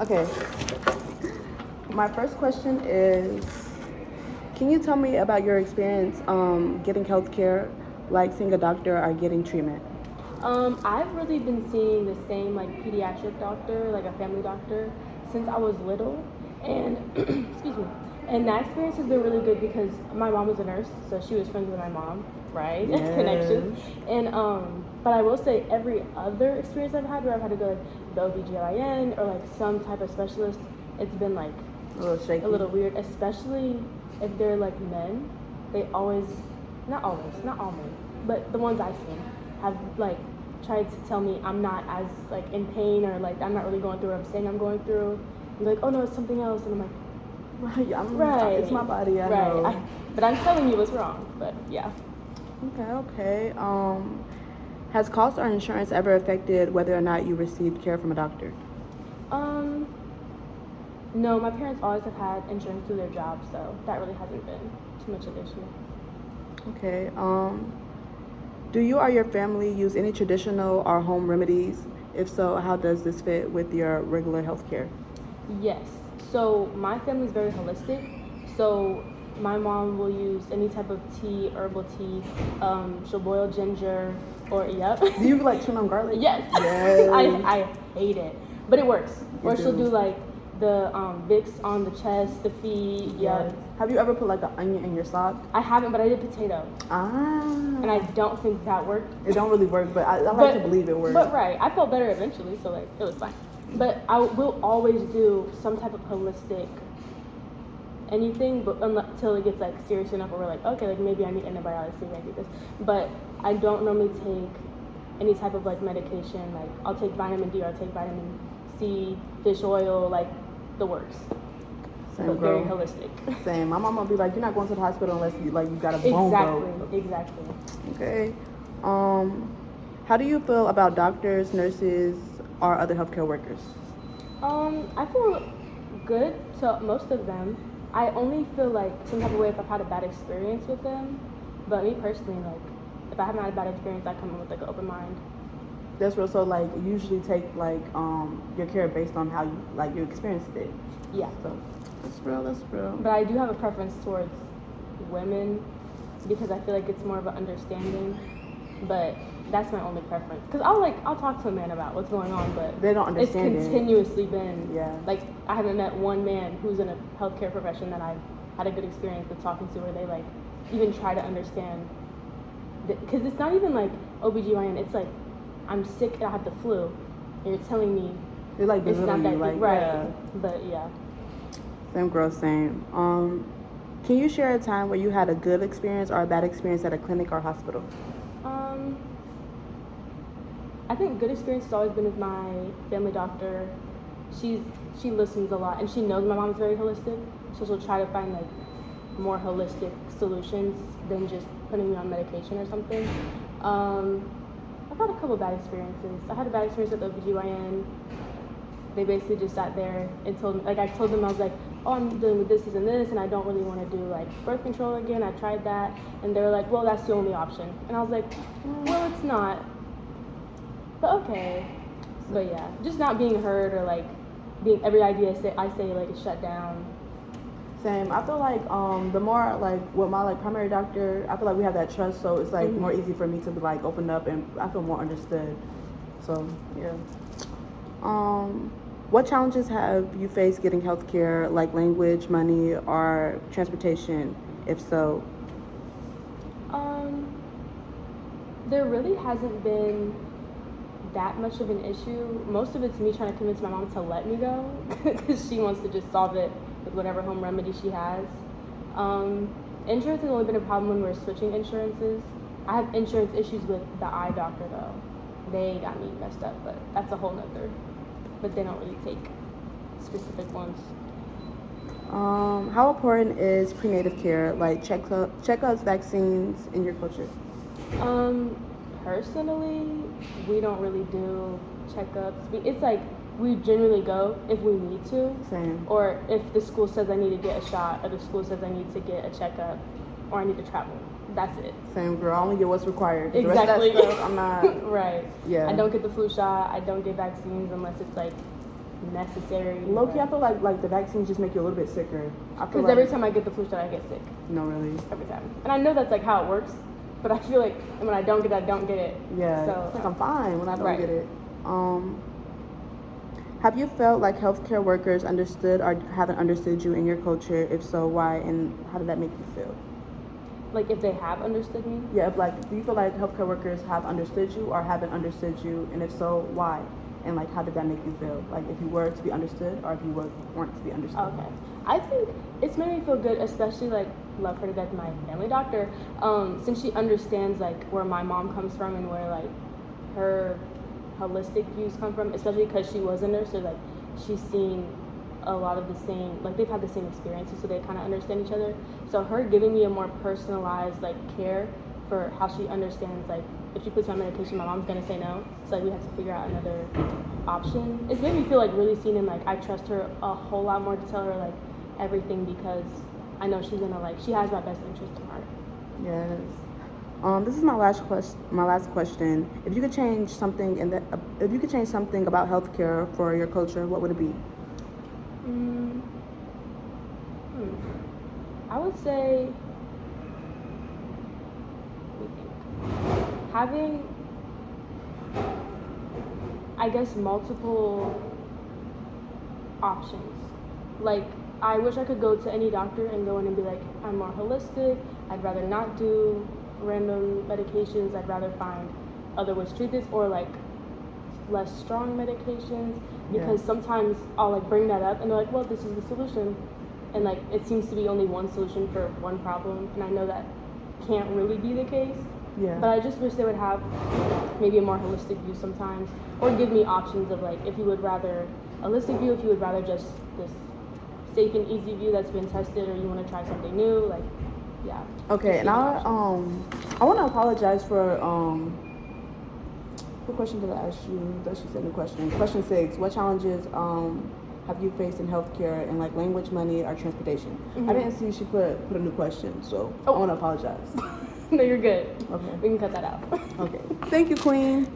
Okay. My first question is, can you tell me about your experience getting health care, like seeing a doctor or getting treatment? I've really been seeing the same like pediatric doctor, like a family doctor, since I was little, and excuse me. And that experience has been really good because my mom was a nurse, so she was friends with my mom, right? Yes. Connections. And but I will say every other experience I've had where I've had to go like the OBGYN or like some type of specialist, it's been like A little shaky. a little weird, especially if they're like men. They always, not always, not all men, but the ones I've seen have like tried to tell me I'm not as like in pain or like I'm not really going through what I'm saying I'm going through. And they're like, oh no, it's something else, and I'm like, right, It's my body, I right. know. But I'm telling you what's wrong. But yeah. Okay. Has cost or insurance ever affected whether or not you received care from a doctor? No, my parents always have had insurance through their job, so that really hasn't been too much of an issue. Okay. Do you or your family use any traditional or home remedies? If so, how does this fit with your regular health care? Yes. So my family's very holistic. So my mom will use any type of tea, herbal tea. She'll boil ginger, or yep. Do you like turn on garlic? Yes. Yes. I hate it, but it works. Or she'll do. do like the Vicks on the chest, the feet. Yep. Have you ever put like an onion in your sock? I haven't, but I did potato, Ah. and I don't think that worked. It don't really work, but I like to believe it works. But right, I felt better eventually, so like it was fine. But I will always do some type of holistic anything, but until it gets like serious enough where we're like, okay, like maybe I need antibiotics, maybe I need this. But I don't normally take any type of like medication. Like I'll take vitamin D or I'll take vitamin C, fish oil, like the works. Same, but girl. very holistic. Same. My mom will be like, you're not going to the hospital unless you got a bone broke. Exactly. Okay. How do you feel about doctors, nurses, or other healthcare workers? I feel good to most of them. I only feel like some type of way if I've had a bad experience with them. But me personally, like if I haven't had a bad experience, I come in with like an open mind. That's real. So like usually take like your care based on how you experienced it. Yeah. So that's real. That's real. But I do have a preference towards women because I feel like it's more of an understanding. But that's my only preference. Because I'll talk to a man about what's going on, but they don't understand. It's continuously been like I haven't met one man who's in a healthcare profession that I've had a good experience with talking to, where they like even try to understand. Because it's not even like OBGYN. It's like I'm sick and I have the flu, and you're telling me they're like it's not that like, right. Yeah. But yeah. Same girl, same. Can you share a time where you had a good experience or a bad experience at a clinic or hospital? I think good experience has always been with my family doctor. She listens a lot, and she knows my mom's very holistic, so she'll try to find like more holistic solutions than just putting me on medication or something. I've had a couple bad experiences. I had a bad experience with OBGYN. They basically just sat there and told me, like I told them I was like, oh, I'm dealing with this and this, and I don't really want to do like birth control again. I tried that, and they were like, well, that's the only option. And I was like, well, it's not. But okay. But yeah, just not being heard or like being every idea I say like is shut down. Same. I feel like the more like with my like primary doctor, I feel like we have that trust, so it's like more easy for me to be like open up, and I feel more understood. So yeah. What challenges have you faced getting healthcare, like language, money, or transportation? If so, there really hasn't been that much of an issue. Most of it's me trying to convince my mom to let me go because she wants to just solve it with whatever home remedy she has. Insurance has only been a problem when we're switching insurances. I have insurance issues with the eye doctor though. They got me messed up, but that's a whole nother. But they don't really take specific ones. how important is prenatal care, like checkups, vaccines, in your culture? Personally, we don't really do checkups. It's like we generally go if we need to. Same. Or if the school says I need to get a shot, or the school says I need to get a checkup, or I need to travel. that's it. Same girl. I only get what's required. The rest of that Exactly. stuff, I'm not. Right. Yeah. I don't get the flu shot. I don't get vaccines unless it's like necessary. Low-key, I feel like the vaccines just make you a little bit sicker. Because every time I get the flu shot, I get sick. No, really. Every time. And I know that's like how it works, but I feel like when I don't get it, I don't get it. Yeah. So It's like I'm fine when I don't Right. get it. Have you felt like healthcare workers understood or haven't understood you in your culture? If so, why? And how did that make you feel? like if they have understood me. Yeah, if like, do you feel like healthcare workers have understood you or haven't understood you? And if so, why? And like, how did that make you feel? Like, if you were to be understood or if you weren't to be understood? Okay. I think it's made me feel good, especially like love her to death, my family doctor, since she understands like where my mom comes from and where like her holistic views come from, especially because she was a nurse, so like she's seen a lot of the same, like they've had the same experiences, so they kind of understand each other. So her giving me a more personalized like care for how she understands, like if she puts me on medication, my mom's gonna say no, so like we have to figure out another option. It's made me feel like really seen, and like I trust her a whole lot more to tell her like everything, because I know she's gonna like, she has my best interest in heart. Yes. This is my last question. If you could change something about healthcare for your culture, what would it be? I would say having, I guess, multiple options. Like, I wish I could go to any doctor and go in and be like, I'm more holistic, I'd rather not do random medications, I'd rather find other ways to treat this, or like less strong medications, because sometimes I'll like bring that up and they're like, well, this is the solution, and like it seems to be only one solution for one problem, and I know that can't really be the case. Yeah. But I just wish they would have maybe a more holistic view sometimes, or give me options of like, if you would rather a holistic view, if you would rather just this safe and easy view that's been tested, or you want to try something new, like, yeah. Okay, and I want to apologize for what question did I ask you? That she said the question. Question 6: what challenges have you faced in healthcare, and like language, money, or transportation? I didn't see she put a new question, so I want to apologize. No, you're good. Okay. We can cut that out. Okay. Thank you, Queen.